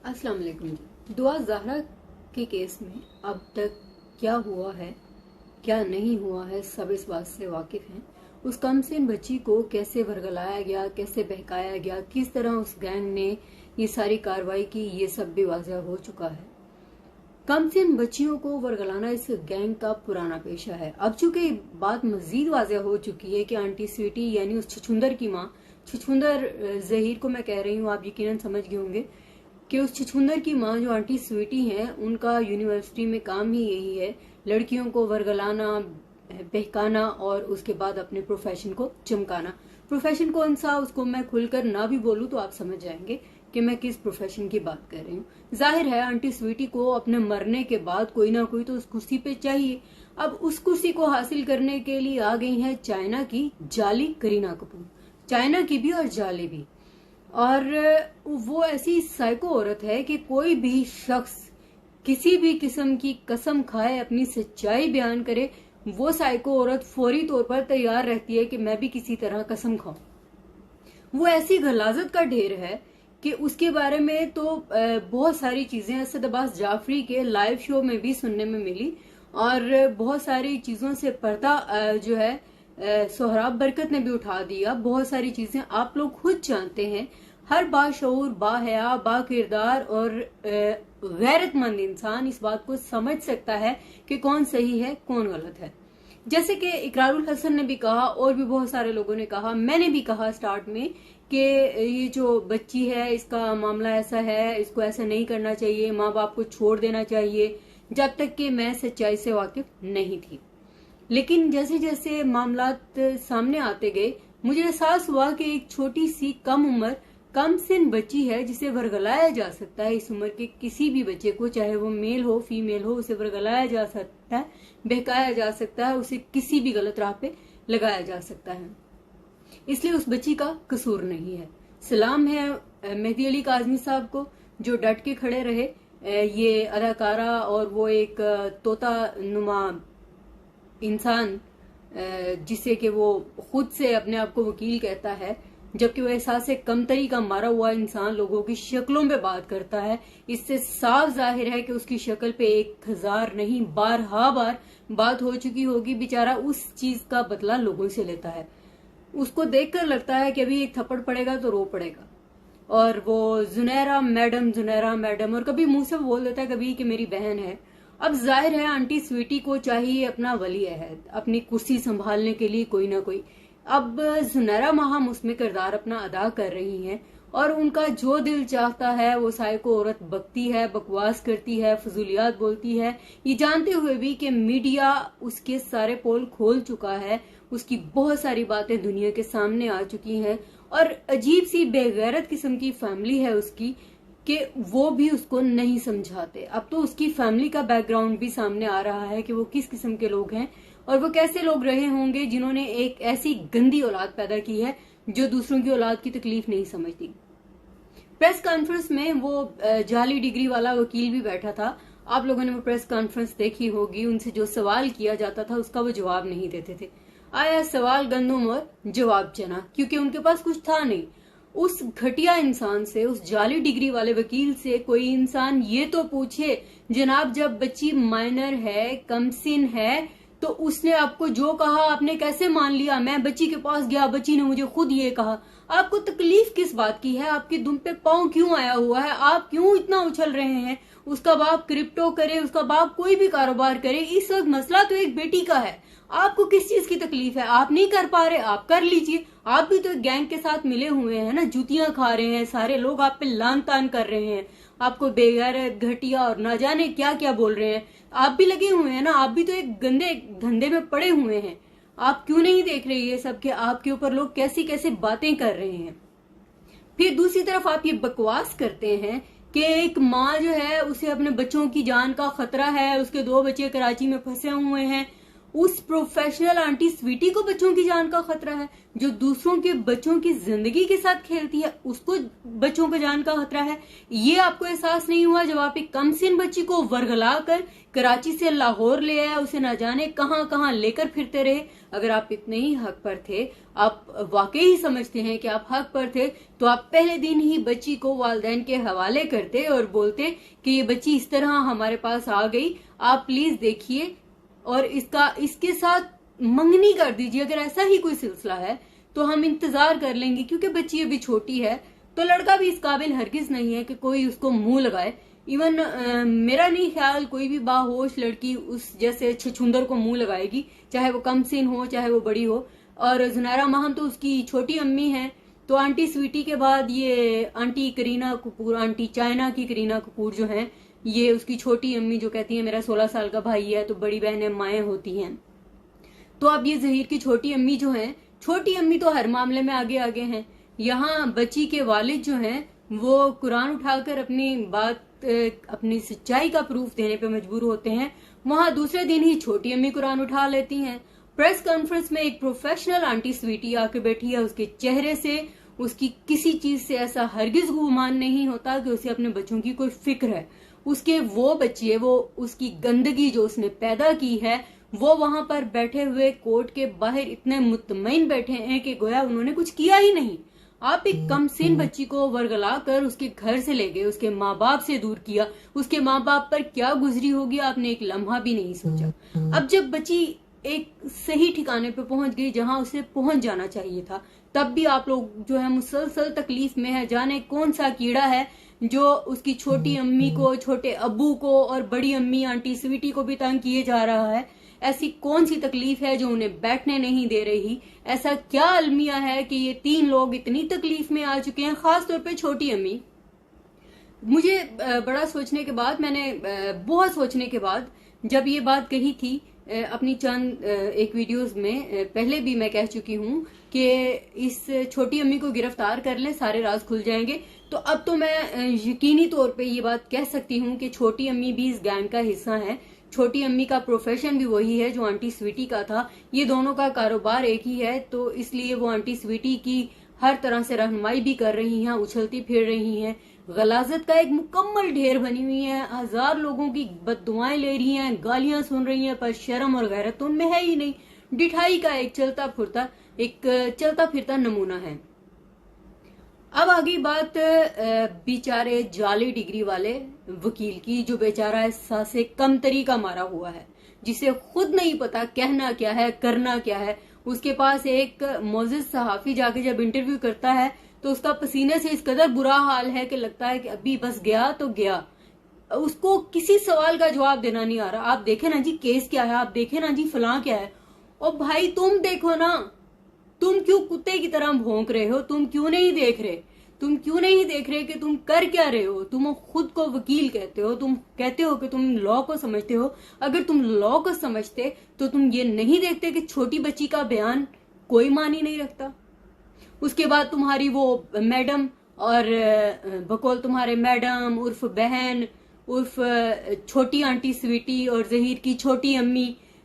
अस्सलाम वालेकुम जी। दुआ ज़हरा के केस में अब तक क्या हुआ है, क्या नहीं हुआ है, सब इस बात से वाकिफ हैं। उस कमसिन बच्ची को कैसे वर्गलाया गया, कैसे बहकाया गया, किस तरह उस गैंग ने ये सारी कार्रवाई की, ये सब भी वाज़ह हो चुका है। कमसिन बच्चियों को वर्गलाना इस गैंग का पुराना पेशा है। अब चूंकि बात मजीद वाज़ह हो चुकी है कि आंटी स्वीटी यानी उस छछुंदर की माँ, छछुंदर जहीर को मैं कह रही हूँ, आप यकीनन समझ गए होंगे कि उस छछुंदर की माँ जो आंटी स्वीटी हैं, उनका यूनिवर्सिटी में काम ही यही है, लड़कियों को वर्गलाना, बहकाना और उसके बाद अपने प्रोफेशन को चमकाना। प्रोफेशन कौन सा, उसको मैं खुलकर ना भी बोलूं तो आप समझ जाएंगे कि मैं किस प्रोफेशन की बात कर रही हूँ। जाहिर है आंटी स्वीटी को अपने मरने के बाद कोई ना कोई तो उस कुर्सी पे चाहिए। अब उस कुर्सी को हासिल करने के लिए आ गई है चाइना की जाली करीना कपूर, चाइना की भी और जाली भी। और वो ऐसी साइको औरत है कि कोई भी शख्स किसी भी किस्म की कसम खाए, अपनी सच्चाई बयान करे, वो साइको औरत फौरी तौर पर तैयार रहती है कि मैं भी किसी तरह कसम खाऊं। वो ऐसी गलाजत का ढेर है कि उसके बारे में तो बहुत सारी चीजें असद अब्बास जाफरी के लाइव शो में भी सुनने में मिली और बहुत सारी चीजों से पर्दा जो है सोहराब बरकत ने भी उठा दिया। बहुत सारी चीजें आप लोग खुद जानते हैं। हर बाशऊर, बाहया, बाकिरदार और गैरतमंद इंसान इस बात को समझ सकता है कि कौन सही है कौन गलत है। जैसे कि इकरारुल हसन ने भी कहा और भी बहुत सारे लोगों ने कहा, मैंने भी कहा स्टार्ट में कि ये जो बच्ची है इसका मामला ऐसा है, इसको ऐसा नहीं करना चाहिए, माँ बाप को छोड़ देना चाहिए, जब तक कि मैं सच्चाई से वाकिफ नहीं थी। लेकिन जैसे जैसे मामलात सामने आते गए, मुझे एहसास हुआ कि एक छोटी सी कम उम्र, कम सिन बच्ची है जिसे वर्गलाया जा सकता है। इस उम्र के किसी भी बच्चे को, चाहे वो मेल हो फीमेल हो, उसे वर्गलाया जा सकता है, बहकाया जा सकता है, उसे किसी भी गलत राह पे लगाया जा सकता है। इसलिए उस बच्ची का कसूर नहीं है। सलाम है मेहदी अली काजमी साहब को जो डट के खड़े रहे। ये अदाकारा और वो एक तोता नुमा इंसान जिसे कि वो खुद से अपने आप को वकील कहता है, जबकि वो एहसास से कमतरी का मारा हुआ इंसान लोगों की शक्लों पे बात करता है। इससे साफ जाहिर है कि उसकी शक्ल पे 1000 नहीं 12 बार बात हो चुकी होगी। बेचारा उस चीज का बदला लोगों से लेता है। उसको देखकर लगता है कि अभी एक थप्पड़ पड़ेगा तो रो पड़ेगा। और वो जुनैरा मैडम, जुनैरा मैडम, और कभी मुंह से बोल देता है कभी कि मेरी बहन है। अब जाहिर है आंटी स्वीटी को चाहिए अपना वली अहद, अपनी कुर्सी संभालने के लिए कोई ना कोई। अब जुनैरा माहम उसमें किरदार अपना अदा कर रही हैं और उनका जो दिल चाहता है वो साइको औरत बकती है, बकवास करती है, फजूलियात बोलती है, ये जानते हुए भी कि मीडिया उसके सारे पोल खोल चुका है, उसकी बहुत सारी बातें दुनिया के सामने आ चुकी हैं। और अजीब सी बेगैरत किस्म की फैमिली है उसकी कि वो भी उसको नहीं समझाते। अब तो उसकी फैमिली का बैकग्राउंड भी सामने आ रहा है कि वो किस किस्म के लोग हैं और वो कैसे लोग रहे होंगे जिन्होंने एक ऐसी गंदी औलाद पैदा की है जो दूसरों की औलाद की तकलीफ नहीं समझती। प्रेस कॉन्फ्रेंस में वो जाली डिग्री वाला वकील भी बैठा था। आप लोगों ने वो प्रेस कॉन्फ्रेंस देखी होगी। उनसे जो सवाल किया जाता था उसका वो जवाब नहीं देते थे। आया सवाल गंदुम और जवाब चना, क्योंकि उनके पास कुछ था नहीं। उस घटिया इंसान से, उस जाली डिग्री वाले वकील से कोई इंसान ये तो पूछे, जनाब जब बच्ची माइनर है, कमसिन है, तो उसने आपको जो कहा आपने कैसे मान लिया? मैं बच्ची के पास गया, बच्ची ने मुझे खुद ये कहा। आपको तकलीफ किस बात की है? आपकी दुम पे पांव क्यों आया हुआ है? आप क्यों इतना उछल रहे हैं? उसका बाप क्रिप्टो करे, उसका बाप कोई भी कारोबार करे, इस वक्त मसला तो एक बेटी का है। आपको किस चीज की तकलीफ है? आप नहीं कर पा रहे, आप कर लीजिए। आप भी तो गैंग के साथ मिले हुए हैं ना, जुतियां खा रहे हैं, सारे लोग आप पे लान तान कर रहे हैं, आपको बेगैरत, घटिया और ना जाने क्या क्या बोल रहे हैं। आप भी लगे हुए हैं ना, आप भी तो एक गंदे धंधे में पड़े हुए हैं। आप क्यों नहीं देख रहे ये सब कि आपके ऊपर लोग कैसी कैसी बातें कर रहे हैं? फिर दूसरी तरफ आप ये बकवास करते हैं कि एक माँ जो है उसे अपने बच्चों की जान का खतरा है, उसके 2 बच्चे कराची में फंसे हुए हैं उस प्रोफेशनल आंटी स्वीटी को बच्चों की जान का खतरा है, जो दूसरों के बच्चों की जिंदगी के साथ खेलती है उसको बच्चों का जान का खतरा है। ये आपको एहसास नहीं हुआ जब आप एक कमसिन बच्ची को वर्गला कर कराची से लाहौर ले आया, उसे न जाने कहां कहां लेकर फिरते रहे। अगर आप इतने ही हक पर थे, आप वाकई ही समझते हैं कि आप हक पर थे, तो आप पहले दिन ही बच्ची को वालिदैन के हवाले करते और बोलते कि ये बच्ची इस तरह हमारे पास आ गई, आप प्लीज देखिए और इसके साथ मंगनी कर दीजिए। अगर ऐसा ही कोई सिलसिला है तो हम इंतजार कर लेंगे, क्योंकि बच्ची अभी छोटी है, तो लड़का भी इस काबिल हरगिज नहीं है कि कोई उसको मुंह लगाए। इवन मेरा नहीं ख्याल कोई भी बाहोश लड़की उस जैसे छछूंदर को मुंह लगाएगी, चाहे वो कमसिन हो चाहे वो बड़ी हो। और जुनैरा माहम तो उसकी छोटी अम्मी है, तो आंटी स्वीटी के बाद ये aunty Kareena Kapoor, aunty China की करीना कपूर जो है, ये उसकी छोटी अम्मी जो कहती है मेरा 16 साल का भाई है, तो बड़ी बहनें माएँ होती हैं। तो अब ये जहीर की छोटी अम्मी जो है, छोटी अम्मी तो हर मामले में आगे आगे हैं। यहाँ बच्ची के वालिद जो हैं वो कुरान उठाकर अपनी बात, अपनी सच्चाई का प्रूफ देने पे मजबूर होते हैं। वहां दूसरे दिन ही छोटी अम्मी कुरान उठा लेती हैं। प्रेस कॉन्फ्रेंस में एक प्रोफेशनल आंटी स्वीटी आके बैठी है, उसके चेहरे से, उसकी किसी चीज से ऐसा हरगिज गुमान नहीं होता कि उसे अपने बच्चों की कोई फिक्र है। उसके वो बच्चे, वो उसकी गंदगी जो उसने पैदा की है, वो वहां पर बैठे हुए कोर्ट के बाहर इतने मुतमईन बैठे हैं कि गोया उन्होंने कुछ किया ही नहीं। आप एक कमसिन बच्ची को वर्गला कर उसके घर से ले गए, उसके माँ बाप से दूर किया, उसके माँ बाप पर क्या गुजरी होगी आपने एक लम्हा भी नहीं सोचा। अब जब बच्ची एक सही ठिकाने पे पहुंच गई जहां उसे पहुंच जाना चाहिए था, तब भी आप लोग जो है मुसलसल तकलीफ में है। जाने कौन सा कीड़ा है जो उसकी छोटी अम्मी को, छोटे अब्बू को और बड़ी अम्मी आंटी स्वीटी को भी तंग किए जा रहा है। ऐसी कौन सी तकलीफ है जो उन्हें बैठने नहीं दे रही? ऐसा क्या अलमिया है कि ये 3 लोग इतनी तकलीफ में आ चुके हैं, खास तौर पे छोटी अम्मी। मुझे बड़ा सोचने के बाद, मैंने बहुत सोचने के बाद जब ये बात कही थी अपनी चंद एक वीडियोस में, पहले भी मैं कह चुकी हूँ कि इस छोटी अम्मी को गिरफ्तार कर ले, सारे राज खुल जाएंगे। तो अब तो मैं यकीनी तौर पे ये बात कह सकती हूँ कि छोटी अम्मी भी इस गैंग का हिस्सा है। छोटी अम्मी का प्रोफेशन भी वही है जो आंटी स्वीटी का था। ये दोनों का कारोबार एक ही है, तो इसलिए वो आंटी स्वीटी की हर तरह से रहनुमाई भी कर रही हैं, उछलती फिर रही हैं, गलाजत का एक मुकम्मल ढेर बनी हुई है, 1000 लोगों की बददुआएं ले रही हैं, गालियां सुन रही हैं, पर शर्म और गैरत तो उनमें है ही नहीं। डिठाई का एक चलता फिरता नमूना है। अब आगे बात बेचारे जाली डिग्री वाले वकील की, जो बेचारा ऐसा से कम तरीका मारा हुआ है, जिसे खुद नहीं पता कहना क्या है, करना क्या है। उसके पास एक मोजिज सहाफी जाके जब इंटरव्यू करता है तो उसका पसीने से इस कदर बुरा हाल है कि लगता है कि अभी बस गया तो गया, उसको किसी सवाल का जवाब देना नहीं आ रहा। आप देखे ना जी केस क्या है, आप देखे ना जी फलां क्या है। और भाई तुम देखो ना, तुम क्यों कुत्ते की तरह भौंक रहे हो? तुम क्यों नहीं देख रहे? तुम क्यों नहीं देख रहे कि तुम कर क्या रहे हो? तुम खुद को वकील कहते हो, तुम कहते हो कि तुम लॉ को समझते हो। अगर तुम लॉ को समझते तो तुम ये नहीं देखते कि छोटी बच्ची का बयान कोई मानी नहीं रखता। उसके बाद तुम्हारी वो मैडम, और बकौल तुम्हारे मैडम उर्फ बहन उर्फ छोटी आंटी स्वीटी और जहीर की छोटी अम्मी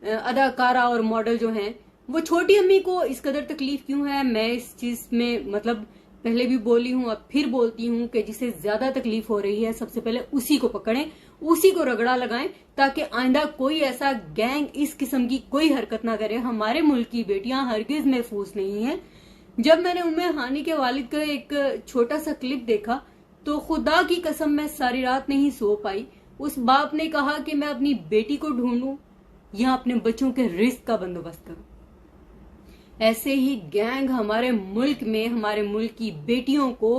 अदाकारा और मॉडल जो हैं, वो छोटी अम्मी को इस कदर तकलीफ क्यों है? मैं इस चीज में मतलब पहले भी बोली हूँ, अब फिर बोलती हूँ कि जिसे ज्यादा तकलीफ हो रही है सबसे पहले उसी को पकड़ें, उसी को रगड़ा लगाएं, ताकि आइंदा कोई ऐसा गैंग इस किस्म की कोई हरकत ना करे। हमारे मुल्क की बेटियां हरगिज महफूज नहीं है। जब मैंने उम्मे हानी के वालिद का एक छोटा सा क्लिप देखा तो खुदा की कसम मैं सारी रात नहीं सो पाई। उस बाप ने कहा कि मैं अपनी बेटी को ढूंढूं या अपने बच्चों के रिस्क का बंदोबस्त करूं। ऐसे ही गैंग हमारे मुल्क में हमारे मुल्क की बेटियों को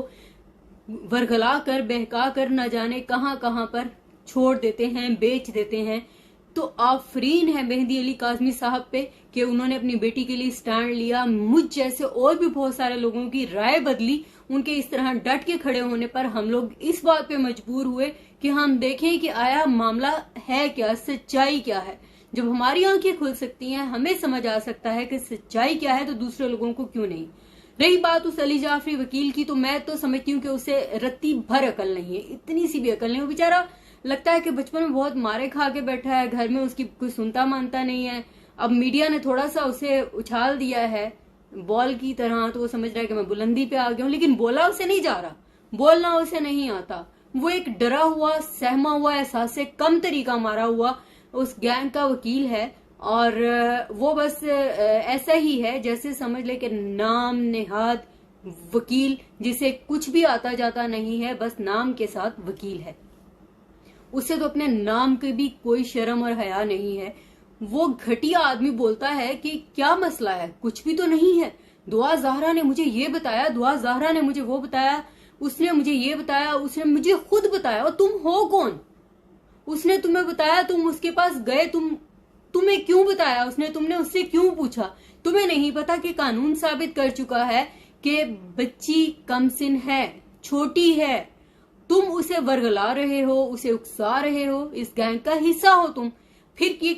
वर्गला कर बहका कर न जाने कहां कहां पर छोड़ देते हैं, बेच देते हैं। तो आफरीन है मेहदी अली काज़मी साहब पे कि उन्होंने अपनी बेटी के लिए स्टैंड लिया। मुझ जैसे और भी बहुत सारे लोगों की राय बदली। उनके इस तरह डट के खड़े होने पर हम लोग इस बात पे मजबूर हुए कि हम देखें कि आया मामला है क्या, सच्चाई क्या है। जब हमारी आंखें खुल सकती हैं, हमें समझ आ सकता है कि सच्चाई क्या है, तो दूसरे लोगों को क्यों नहीं। रही बात उस अली जाफरी वकील की, तो मैं तो समझती हूँ कि उसे रत्ती भर अकल नहीं है, इतनी सी भी अकल नहीं। वो बेचारा लगता है कि बचपन में बहुत मारे खा के बैठा है, घर में उसकी कोई सुनता मानता नहीं है। अब मीडिया ने थोड़ा सा उसे उछाल दिया है बॉल की तरह, तो वो समझ रहा है कि मैं बुलंदी पे आ गया हूं, लेकिन बोला उसे नहीं जा रहा, बोलना उसे नहीं आता। वो एक डरा हुआ, सहमा हुआ, एहसास से कम तरीका मारा हुआ उस गैंग का वकील है। और वो बस ऐसा ही है जैसे समझ ले कि नाम नेहाद वकील, जिसे कुछ भी आता जाता नहीं है, बस नाम के साथ वकील है। उसे तो अपने नाम की भी कोई शर्म और हया नहीं है। वो घटिया आदमी बोलता है कि क्या मसला है, कुछ भी तो नहीं है, दुआ ज़हरा ने मुझे ये बताया, दुआ ज़हरा ने मुझे वो बताया, उसने मुझे ये बताया, उसने मुझे खुद बताया। और तुम हो कौन? उसने तुम्हें बताया, तुम उसके पास गए, तुम्हें क्यों बताया उसने? तुमने उससे क्यों पूछा? तुम्हें नहीं पता कि कानून साबित कर चुका है कि बच्ची कमसिन है, छोटी है। तुम उसे वर्गला रहे हो, उसे उकसा रहे हो, इस गैंग का हिस्सा हो तुम। फिर ये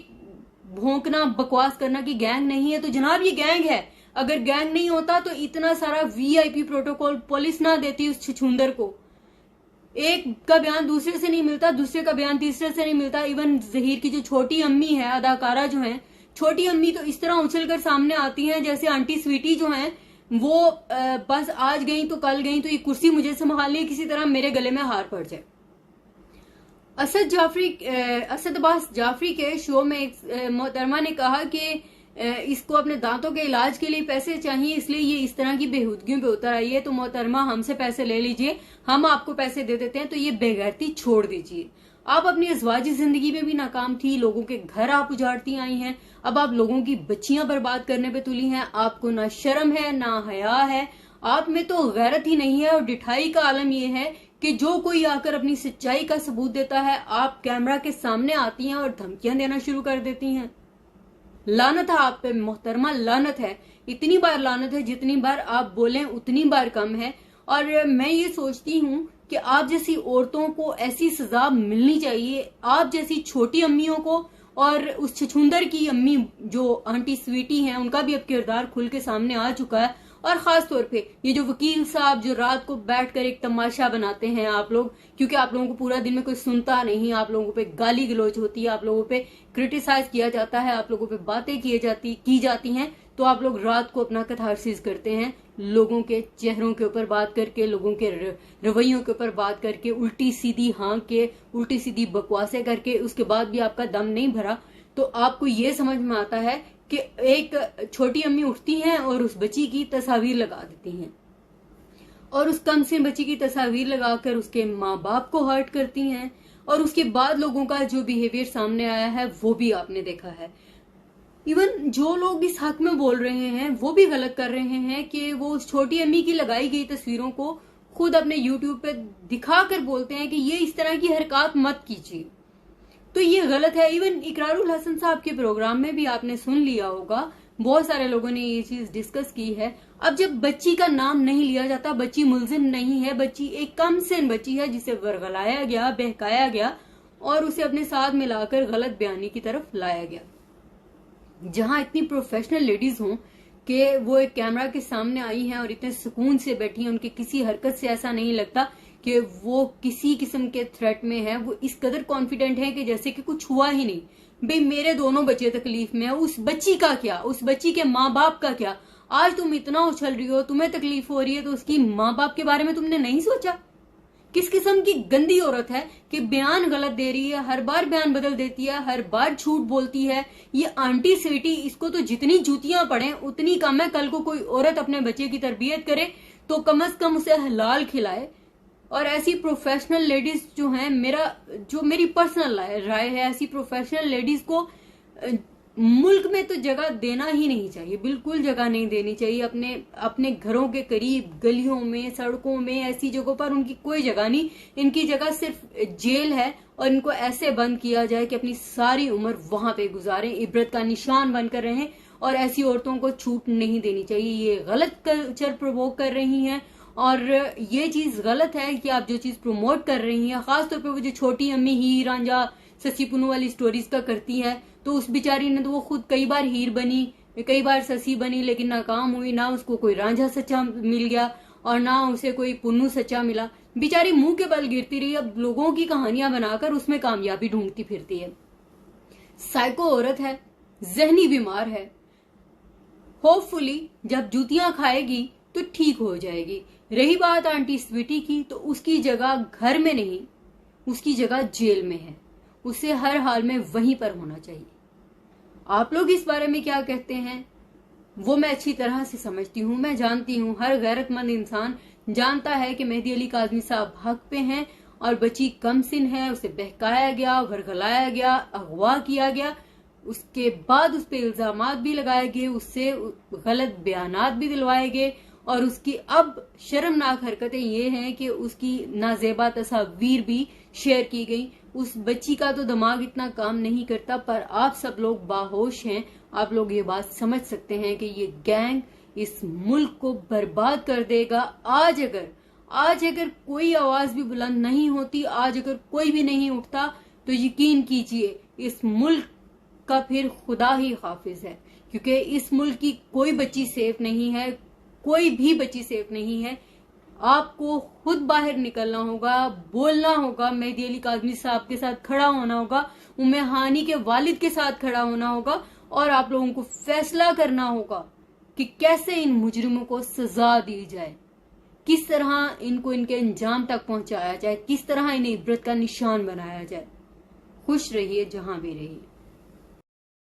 भौंकना, बकवास करना कि गैंग नहीं है, तो जनाब ये गैंग है। अगर गैंग नहीं होता तो इतना सारा वीआईपी प्रोटोकॉल पुलिस ना देती उस छछूंदर को। एक का बयान दूसरे से नहीं मिलता, दूसरे का बयान तीसरे से नहीं मिलता। इवन जहीर की जो छोटी अम्मी है, अदाकारा जो है, छोटी अम्मी तो इस तरह उछलकर सामने आती हैं जैसे आंटी स्वीटी जो है वो बस आज गई तो कल गई तो ये कुर्सी मुझे संभालनी, किसी तरह मेरे गले में हार पड़ जाए। असद अब्बास जाफरी के शो में एक मोहतरमा ने कहा कि इसको अपने दांतों के इलाज के लिए पैसे चाहिए, इसलिए ये इस तरह की बेहूदगियों पे उतर आई है। तो मोहतरमा हमसे पैसे ले लीजिए, हम आपको पैसे दे देते हैं, तो ये बेगैरती छोड़ दीजिए। आप अपनी अज़वाजी जिंदगी में भी नाकाम थी, लोगों के घर आप उजाड़ती आई हैं, अब आप लोगों की बच्चियां बर्बाद करने पे तुली हैं। आपको ना शर्म है ना हया है, आप में तो गैरत ही नहीं है। और डिठाई का आलम यह है कि जो कोई आकर अपनी सच्चाई का सबूत देता है, आप कैमरा के सामने आती हैं और धमकियां देना शुरू कर देती हैं। लानत है आप पे मोहतरमा, लानत है। इतनी बार लानत है, जितनी बार आप बोलें उतनी बार कम है। और मैं ये सोचती हूँ कि आप जैसी औरतों को ऐसी सजा मिलनी चाहिए, आप जैसी छोटी अम्मियों को। और उस छछूंदर की अम्मी जो आंटी स्वीटी हैं, उनका भी अब किरदार खुल के सामने आ चुका है। और खास तौर पे ये जो वकील साहब जो रात को बैठकर एक तमाशा बनाते हैं आप लोग, क्योंकि आप लोगों को पूरा दिन में कोई सुनता नहीं, आप लोगों पे गाली गलौज होती है, आप लोगों पे क्रिटिसाइज किया जाता है, आप लोगों पे बातें की जाती हैं, तो आप लोग रात को अपना कथारसिस करते हैं, लोगों के चेहरों के ऊपर बात करके, लोगों के रवैयों के ऊपर बात करके, उल्टी सीधी हाँक के, उल्टी सीधी बकवासें करके। उसके बाद भी आपका दम नहीं भरा तो आपको ये समझ में आता है कि एक छोटी अम्मी उठती हैं और उस बच्ची की तस्वीर लगा देती हैं, और उस कमसिन बच्ची की तस्वीर लगाकर उसके माँ बाप को हर्ट करती हैं। और उसके बाद लोगों का जो बिहेवियर सामने आया है वो भी आपने देखा है। इवन जो लोग इस हक में बोल रहे हैं वो भी गलत कर रहे हैं कि वो उस छोटी अम्मी की लगाई गई तस्वीरों को खुद अपने यूट्यूब पे दिखाकर बोलते हैं कि ये इस तरह की हरकत मत कीजिए, तो ये गलत है। इवन इकरारुल हसन साहब के प्रोग्राम में भी आपने सुन लिया होगा, बहुत सारे लोगों ने ये चीज डिस्कस की है। अब जब बच्ची का नाम नहीं लिया जाता, बच्ची मुलजिम नहीं है, बच्ची एक कमसिन बच्ची है जिसे वर्गलाया गया, बहकाया गया और उसे अपने साथ मिलाकर गलत बयानी की तरफ लाया गया। जहां इतनी प्रोफेशनल लेडीज हों कि वो एक कैमरा के सामने आई हैं और इतने सुकून से बैठी हैं, उनकी किसी हरकत से ऐसा नहीं लगता कि वो किसी किस्म के थ्रेट में है, वो इस कदर कॉन्फिडेंट है कि जैसे कि कुछ हुआ ही नहीं। भाई मेरे दोनों बच्चे तकलीफ में है, उस बच्ची का क्या, उस बच्ची के माँ बाप का क्या? आज तुम इतना उछल रही हो, तुम्हें तकलीफ हो रही है, तो उसकी माँ बाप के बारे में तुमने नहीं सोचा? किस किस्म की गंदी औरत है कि बयान गलत दे रही है, हर बार बयान बदल देती है, हर बार झूठ बोलती है। ये आंटी स्वीटी, इसको तो जितनी जूतियां पड़े उतनी कम है। कल को कोई औरत अपने बच्चे की तरबियत करे तो कम से कम उसे हलाल खिलाए। और ऐसी प्रोफेशनल लेडीज जो हैं, मेरी पर्सनल राय है, ऐसी प्रोफेशनल लेडीज को मुल्क में तो जगह देना ही नहीं चाहिए, बिल्कुल जगह नहीं देनी चाहिए। अपने घरों के करीब, गलियों में, सड़कों में, ऐसी जगहों पर उनकी कोई जगह नहीं। इनकी जगह सिर्फ जेल है और इनको ऐसे बंद किया जाए कि अपनी सारी उम्र वहां पे गुजारें, इबरत का निशान बनकर रहें। और ऐसी औरतों को छूट नहीं देनी चाहिए। ये गलत कल्चर प्रमोट कर रही हैं और ये चीज गलत है कि आप जो चीज प्रमोट कर रही हैं, खासतौर पर वो जो छोटी अम्मी हीर रांझा ससी पुनू वाली स्टोरीज का करती है, तो उस बेचारी ने तो वो खुद कई बार हीर बनी, कई बार ससी बनी, लेकिन नाकाम हुई। ना उसको कोई रांझा सच्चा मिल गया और ना उसे कोई पुन्नू सच्चा मिला। बेचारी मुंह के बल गिरती रही, अब लोगों की कहानियां बनाकर उसमें कामयाबी ढूंढती फिरती है। साइको औरत है, जहनी बीमार है। होपफुली जब जूतियां खाएगी तो ठीक हो जाएगी। रही बात आंटी स्वीटी की, तो उसकी जगह घर में नहीं, उसकी जगह जेल में है। उसे हर हाल में वहीं पर होना चाहिए। आप लोग इस बारे में क्या कहते हैं वो मैं अच्छी तरह से समझती हूँ। मैं जानती हूँ, हर गैरतमंद इंसान जानता है कि मेहदी अली काज़मी साहब हक पे हैं और बच्ची कमसिन है, उसे बहकाया गया, वर्गलाया गया, अगवा किया गया, उसके बाद उस पर इल्जामात भी लगाए गए, उससे गलत बयानात भी दिलवाए गए और उसकी अब शर्मनाक हरकतें ये हैं कि उसकी नाजेबा तस्वीर भी शेयर की गई। उस बच्ची का तो दिमाग इतना काम नहीं करता, पर आप सब लोग बाहोश हैं। आप लोग ये बात समझ सकते हैं कि ये गैंग इस मुल्क को बर्बाद कर देगा। आज अगर कोई आवाज भी बुलंद नहीं होती, आज अगर कोई भी नहीं उठता, तो यकीन कीजिए इस मुल्क का फिर खुदा ही हाफिज है, क्योंकि इस मुल्क की कोई बच्ची सेफ नहीं है, कोई भी बच्ची सेफ नहीं है। आपको खुद बाहर निकलना होगा, बोलना होगा, मेहदी अली काज़मी साहब के साथ खड़ा होना होगा, उम्मे हानी के वालिद के साथ खड़ा होना होगा और आप लोगों को फैसला करना होगा कि कैसे इन मुजरिमों को सजा दी जाए, किस तरह इनको इनके अंजाम तक पहुंचाया जाए, किस तरह इन्हें इबरत का निशान बनाया जाए। खुश रहिए जहां भी रहिए।